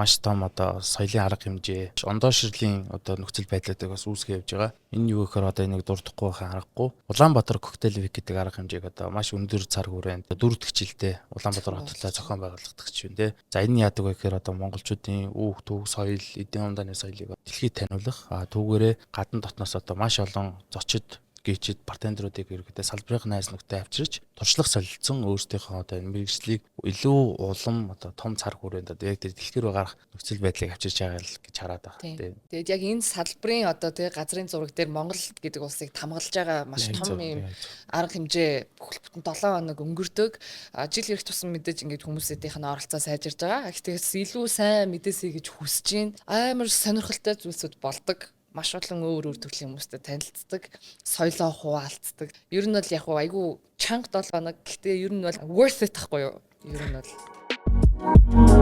маш том одоо соёлын арга хэмжээ, ондооширлын одоо нөхцөл байдлуудыг бас үүсгэж явж байгаа. Энэ юу гэхээр одоо энийг дурдахгүй байхын аргагүй. Улаанбаатар коктейл вик гэдэг арга хэмжээг одоо маш өндөр цар хүрээнд 4 жилдээ Улаанбаатар хоттой зохион байгуулагдах гэж байна те. За энэ яадаг вэ гэхээр одоо монголчуудын түүх, соёл, эдийн умдааны соёлыг дэлхийд таниулах түүгээрээ гадна дотноос одоо маш олон зочид гişид бартендеруудыг ерөөдөө салбарын найз нөхдөд авчирч туршлага солилцсон өөрсдийнхөө одоо энэ мэргэжлийг илүү улам одоо том цар хүрээнд одоо яг тэр дэлгэр гарах нөхцөл байдлыг авчирч байгаа л гэж хараад байна. Тэгээд яг энэ салбарын одоо тэг газрын зураг дээр Монгол гэдэг улсыг хамгаалж байгаа маш том юм арга хэмжээ бүхэл бүтэн 7 хоног өнгөрдөг. Жил ирэх тусам мэдээж ингэж хүмүүсийнх нь оролцоо сайжирж байгаа. Гэхдээ илүү сайн мэдээсэй гэж хүсэж байна. Амар сонирхолтой зүйлсүүд болдог. Маш олон өөр төрлийн хүмүүстэй танилцдаг, соёлоо хуваалцдаг. Ер нь бол яг айгүй чанга 7 хоног. Гэхдээ ер нь бол worth it тахгүй юу? Ер нь бол